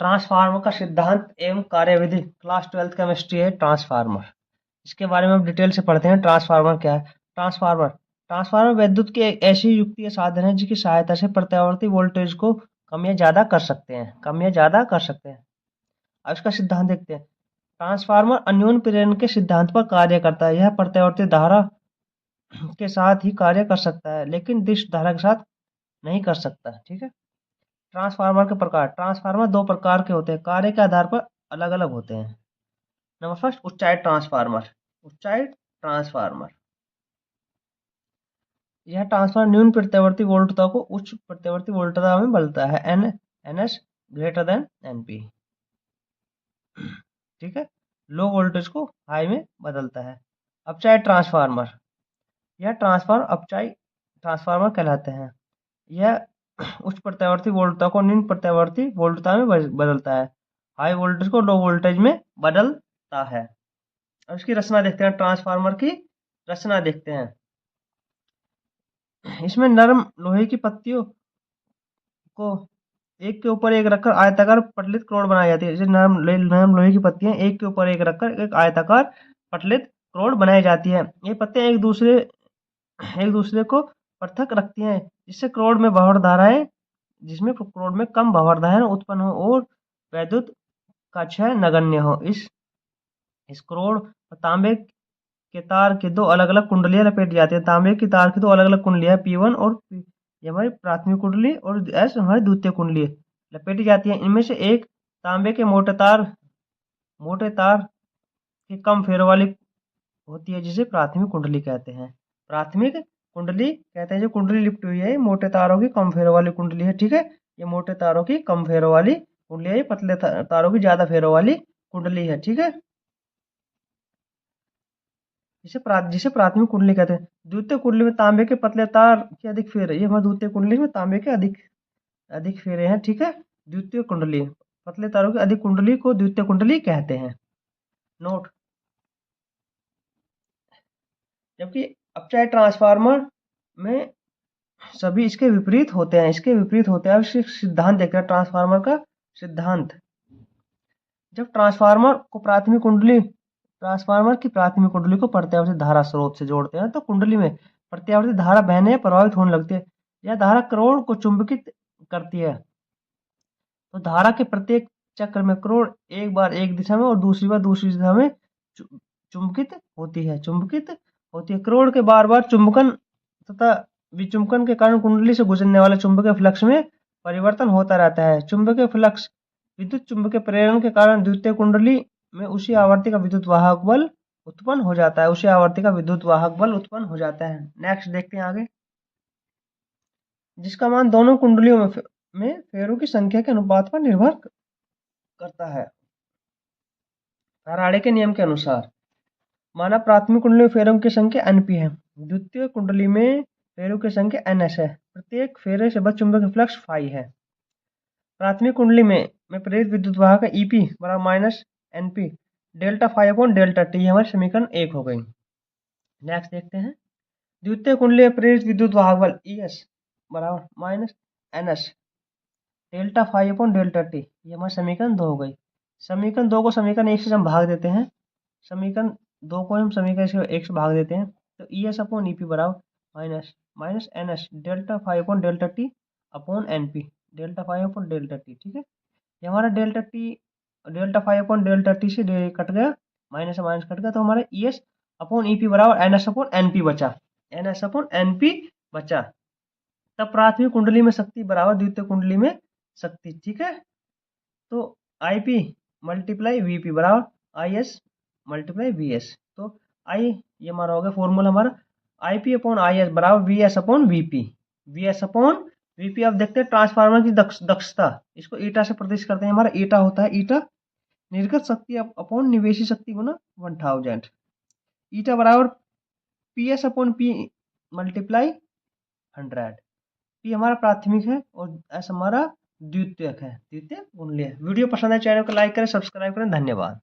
Transformer का सिद्धांत एवं कार्यविधि क्लास 12th केमिस्ट्री है ट्रांसफार्मर। इसके बारे में हम डिटेल से पढ़ते हैं। ट्रांसफार्मर क्या है? ट्रांसफार्मर ट्रांसफार्मर विद्युत की एक ऐसी युक्ति या साधन है जिसकी सहायता से प्रत्यावर्ती वोल्टेज को कम या ज्यादा कर सकते हैं। अब इसका सिद्धांत देखते हैं। ट्रांसफार्मर अन्योन्य प्रेरण के सिद्धांत पर कार्य करता है। यह प्रत्यावर्ती धारा के साथ ही कार्य कर सकता है लेकिन दिश धारा के साथ नहीं कर सकता। ठीक है। ट्रांसफार्मर के प्रकार। ट्रांसफार्मर दो प्रकार के होते हैं, कार्य के आधार पर अलग अलग होते हैं। नंबर फर्स्ट, उच्चाई ट्रांसफार्मर। उच्चाई ट्रांसफार्मर यह ट्रांसफार्मर न्यून प्रत्यावर्ती वोल्टता को उच्च प्रत्यावर्ती वोल्टता में बदलता है, एनएस ग्रेटर देन एनपी। ठीक है। लो वोल्टेज को हाई में बदलता है। अपचाई ट्रांसफार्मर यह ट्रांसफार्मर अपचाई ट्रांसफार्मर कहलाते हैं। यह उच्च प्रत्यावर्ती वोल्टता को निम्न प्रत्यावर्ती वोल्टता में बदलता है, हाई वोल्टेज को लो वोल्टेज में बदलता है। अब इसकी रचना देखते हैं। ट्रांसफार्मर की रचना देखते हैं। इसमें नरम लोहे की पत्तियों को एक के ऊपर एक रखकर आयताकार पटलित करोड़ बनाई जाती है। जैसे नरम लोहे की पत्तियां एक के ऊपर एक रखकर एक आयताकार पटलित करोड़ बनाई जाती है। ये पत्तियां एक दूसरे को पृथक रखती हैं जिससे करोड़ में भंवर धाराएं जिसमें करोड़ में कम भंवर धाराएं उत्पन्न हो और वैद्युत का क्षय नगण्य हो। इस करोड़ तांबे के तार की दो अलग अलग कुंडलियां लपेटी जाती है। तांबे की तार की दो अलग अलग कुंडलियां P1 और ये हमारी प्राथमिक कुंडली और S हमारी द्वितीय कुंडली लपेटी जाती है। इनमें से एक तांबे के मोटे तार की कम फेरों वाली होती है जिसे प्राथमिक कुंडली कहते हैं। प्राथमिक कुंडली कहते हैं जो कुंडली लिपटी हुई है, ये मोटे तारों की कम फेरों वाली कुंडली है। ठीक है। ये मोटे तारों की कम फेरों वाली कुंडली है, पतले तारों की ज्यादा फेरों वाली कुंडली है। ठीक है। जिसे प्राथमिक कुंडली कहते हैं। द्वितीय कुंडली में तांबे के पतले तार के अधिक फेरे, ये हमारी द्वितीय कुंडली में तांबे के अधिक अधिक फेरे हैं। ठीक है। द्वितीय कुंडली पतले तारों की अधिक कुंडली को द्वितीय कुंडली कहते हैं। नोट, जबकि अपचाई ट्रांसफार्मर में सभी इसके विपरीत होते हैं। अब सिद्धांत देखते हैं। ट्रांसफार्मर का सिद्धांत। जब ट्रांसफार्मर की प्राथमिक कुंडली को प्रत्यावर्ती धारा स्रोत से जोड़ते हैं तो कुंडली में प्रत्यावर्ती धारा बहने या प्रभावित होने लगती है। यह धारा करोड़ को चुंबकित करती है। तो धारा के प्रत्येक चक्र में करोड़ एक बार एक दिशा में और दूसरी बार दूसरी दिशा में चुंबकित होती है। करोड़ के बार बार चुंबकन तथा विचुंबकन के कारण कुंडली से गुजरने वाले चुंबकीय फ्लक्स में परिवर्तन होता रहता है। चुंबकीय फ्लक्स विद्युत चुंबकीय प्रेरण के कारण द्वितीय कुंडली में उसी आवर्ती का विद्युत वाहक बल उत्पन्न हो जाता है। नेक्स्ट देखते हैं आगे, जिसका मान दोनों कुंडलियों में फेरों की संख्या के अनुपात पर निर्भर करता है। फैराडे के नियम के अनुसार माना प्राथमिक कुंडली में फेरों की संख्या Np है, द्वितीय कुंडली में फेरों की संख्या Ns है। प्रत्येक फेरे से बद्ध चुंबकीय फ्लक्स फाई है। प्राथमिक कुंडली में प्रेरित विद्युत वाहक का Ep बराबर minus Np delta phi upon delta T, हमारे समीकरण 1 हो गई। नेक्स्ट देखते हैं। द्वितीय कुंडली में प्रेरित विद्युत वाहक बल Es बराबर minus Ns delta phi upon delta T, ये हमारे समीकरण 2 हो गई। समीकरण 2 को समीकरण 1 से हम भाग देते हैं। समीकरण 2 को हम समीकरण 1 से भाग देते हैं तो ES अपॉन EP बराबर minus NS delta phi upon delta T upon NP delta phi upon delta T. ठीक है। ये हमारा delta phi upon delta T से कट गया, माइनस से माइनस कट गया, तो हमारा ES अपॉन EP बराबर NS अपॉन NP बचा। तब प्राथमिक कुंडली में शक्ति बराबर द्वितीय कुंडली में शक्ति। ठीक है। तो IP मल्टीप्लाई VP बराबर IS मल्टीप्लाई VS। तो ये हमारा हो गया फॉर्मूला हमारा IP अपॉन IS बराबर VS अपॉन VP। अब देखते हैं ट्रांसफार्मर की दक्षता। इसको ईटा से प्रदर्शित करते हैं। हमारा ईटा होता है निर्गत शक्ति अपॉन निवेशी शक्ति गुना 1000। ईटा बराबर PS upon P multiply 100। P हमारा प्राथमिक है और S हमारा द्वितीय कुंडली है। वीडियो पसंद है चैनल को लाइक करें, सब्सक्राइब करें। धन्यवाद।